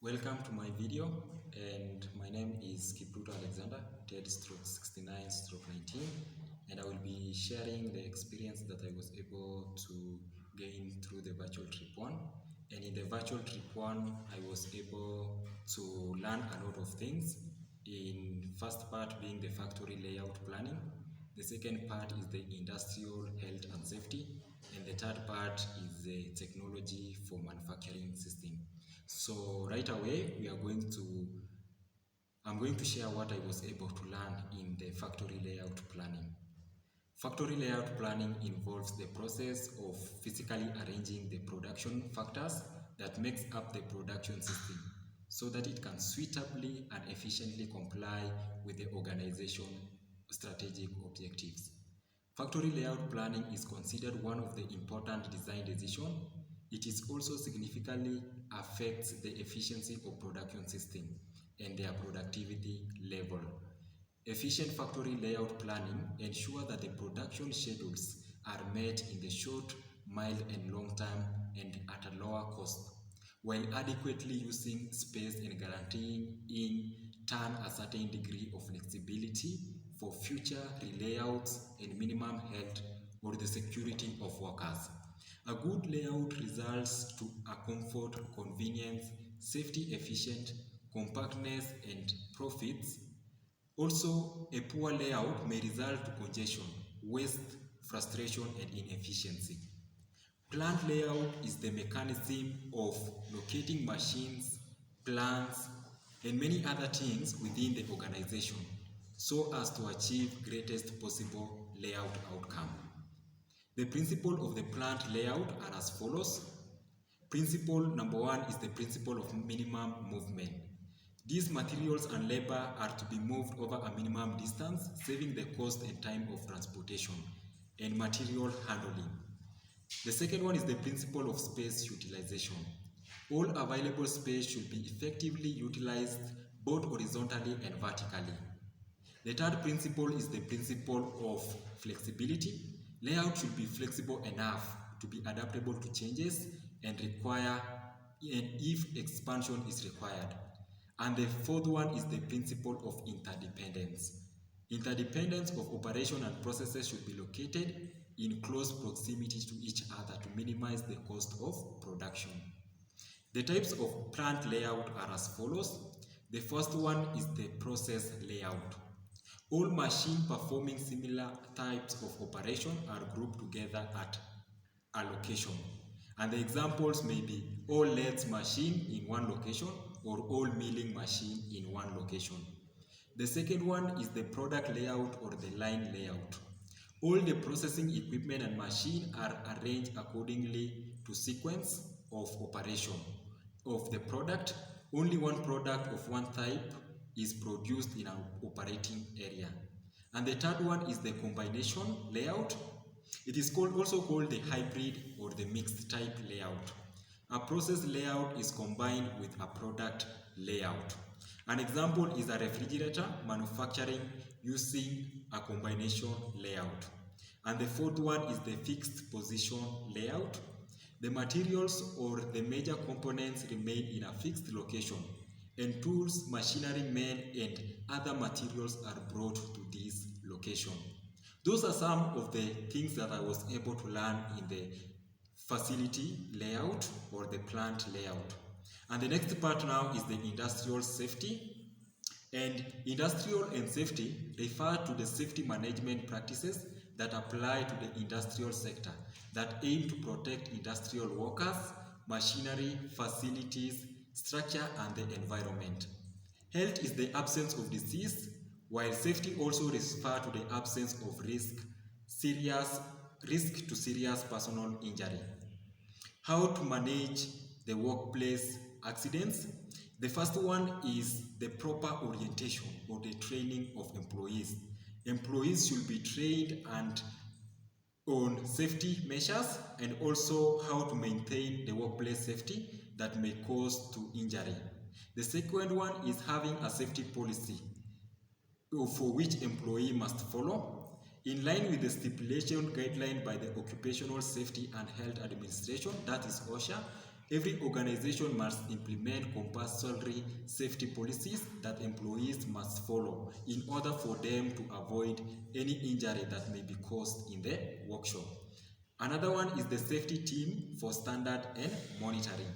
Welcome to my video, and my name is Kipruto Alexander, TED stroke 69 stroke 19, and I will be sharing the experience that I was able to gain through the virtual trip one. And in the virtual trip one, I was able to learn a lot of things. In first part being the factory layout planning, the second part is the industrial health and safety, and the third part is the technology for manufacturing system. So right away, I'm going to share what I was able to learn in the factory layout planning. Factory layout planning involves the process of physically arranging the production factors that makes up the production system so that it can suitably and efficiently comply with the organization strategic objectives. Factory layout planning is considered one of the important design decisions. It is also significantly affects the efficiency of production system and their productivity level. Efficient factory layout planning ensures that the production schedules are met in the short, mild, and long term and at a lower cost, while adequately using space and guaranteeing in turn a certain degree of flexibility for future relayouts and minimum health or the security of workers. A good layout results to a comfort, convenience, safety efficient, compactness, and profits. Also, a poor layout may result to congestion, waste, frustration, and inefficiency. Plant layout is the mechanism of locating machines, plants, and many other things within the organization so as to achieve greatest possible layout outcome. The principle of the plant layout are as follows. Principle number one is the principle of minimum movement. These materials and labor are to be moved over a minimum distance, saving the cost and time of transportation and material handling. The second one is the principle of space utilization. All available space should be effectively utilized both horizontally and vertically. The third principle is the principle of flexibility. Layout should be flexible enough to be adaptable to changes and if expansion is required. And the fourth one is the principle of interdependence. Interdependence of operation and processes should be located in close proximity to each other to minimize the cost of production. The types of plant layout are as follows. The first one is the process layout. All machines performing similar types of operation are grouped together at a location. And the examples may be all lathe machine in one location or all milling machine in one location. The second one is the product layout or the line layout. All the processing equipment and machine are arranged accordingly to sequence of operation of the product. Only one product of one type is produced in an operating area. And the third one is the combination layout. It is also called the hybrid or the mixed type layout. A process layout is combined with a product layout. An example is a refrigerator manufacturing using a combination layout. And the fourth one is the fixed position layout. The materials or the major components remain in a fixed location, and tools, machinery, men, and other materials are brought to this location. Those are some of the things that I was able to learn in the facility layout or the plant layout. And the next part now is the industrial safety. And industrial and safety refer to the safety management practices that apply to the industrial sector that aim to protect industrial workers, machinery, facilities, structure, and the environment. Health is the absence of disease, while safety also refers to the absence of risk to serious personal injury. How to manage the workplace accidents? The first one is the proper orientation or the training of employees. Employees should be trained on safety measures and also how to maintain the workplace safety that may cause to injury. The second one is having a safety policy for which employee must follow in line with the stipulation guideline by the Occupational Safety and Health Administration, that is OSHA. Every organization must implement compulsory safety policies that employees must follow in order for them to avoid any injury that may be caused in the workshop. Another one is the safety team for standard and monitoring.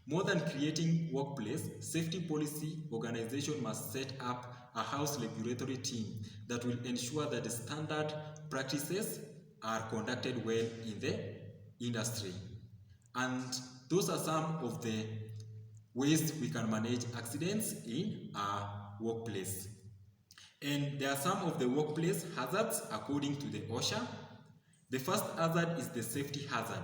More than creating workplace, safety policy organization must set up a house regulatory team that will ensure that the standard practices are conducted well in the industry. And those are some of the ways we can manage accidents in our workplace. And there are some of the workplace hazards according to the OSHA. The first hazard is the safety hazard.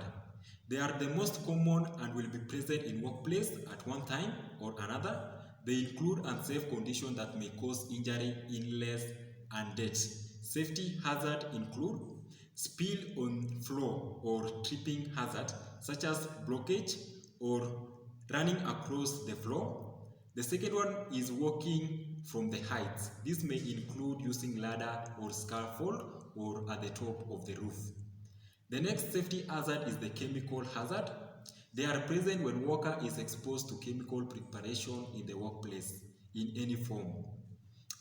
They are the most common and will be present in workplace at one time or another. They include unsafe conditions that may cause injury, illness, and death. Safety hazard include spill on floor or tripping hazard, such as blockage or running across the floor. The second one is walking from the heights. This may include using ladder or scaffold or at the top of the roof. The next safety hazard is the chemical hazard. They are present when worker is exposed to chemical preparation in the workplace in any form.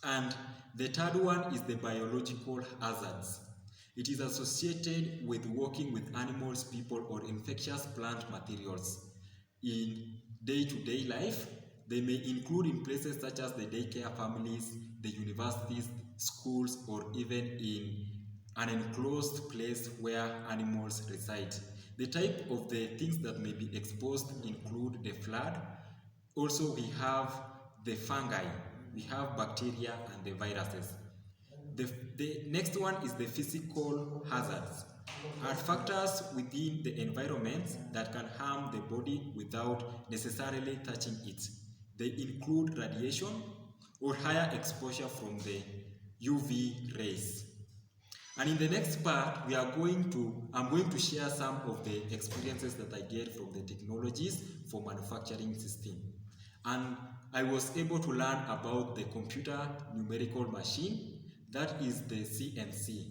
And the third one is the biological hazards. It is associated with working with animals, people, or infectious plant materials. In day-to-day life, they may include in places such as the daycare families, the universities, schools, or even in an enclosed place where animals reside. The type of the things that may be exposed include the flood. Also, we have the fungi, we have bacteria and the viruses. The next one is the physical hazards. Are factors within the environment that can harm the body without necessarily touching it. They include radiation or higher exposure from the UV rays. And in the next part, I'm going to share some of the experiences that I get from the technologies for manufacturing system. And I was able to learn about the computer numerical machine, that is the CNC.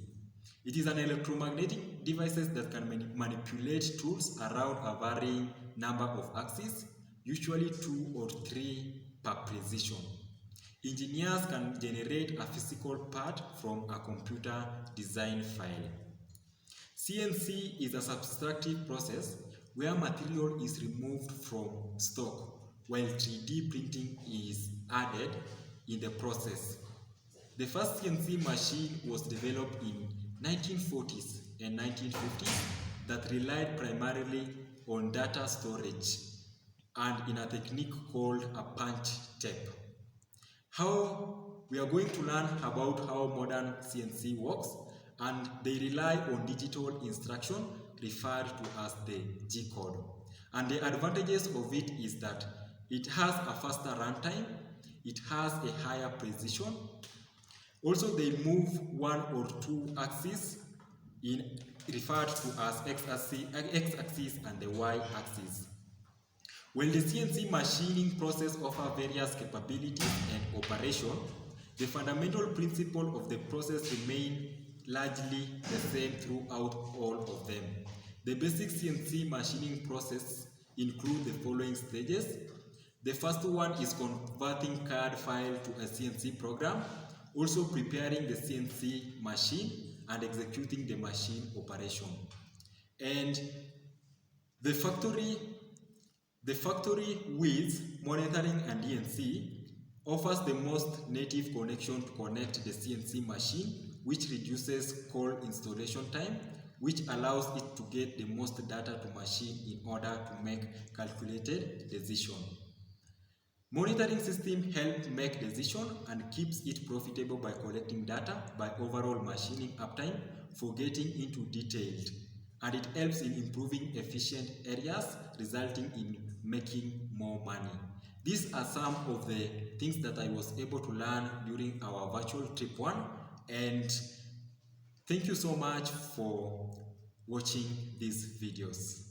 It is an electromagnetic devices that can manipulate tools around a varying number of axes, usually 2 or 3 per precision. Engineers can generate a physical part from a computer design file. CNC is a subtractive process where material is removed from stock while 3D printing is added in the process. The first CNC machine was developed in 1940s and 1950s that relied primarily on data storage and in a technique called a punch tape. We are going to learn about how modern CNC works, and they rely on digital instruction referred to as the G-code. And the advantages of it is that it has a faster runtime, it has a higher precision. Also, they move 1 or 2 axes referred to as x-axis and the y-axis. While the CNC machining process offers various capabilities and operation, the fundamental principle of the process remain largely the same throughout all of them. The basic CNC machining process include the following stages. The first one is converting CAD file to a CNC program, also preparing the CNC machine and executing the machine operation. And the factory with monitoring and DNC offers the most native connection to connect the CNC machine, which reduces call installation time, which allows it to get the most data to machine in order to make calculated decision. Monitoring system helps make decision and keeps it profitable by collecting data by overall machining uptime for getting into detailed, and it helps in improving efficient areas, resulting in making more money. These are some of the things that I was able to learn during our virtual trip 1, and thank you so much for watching these videos.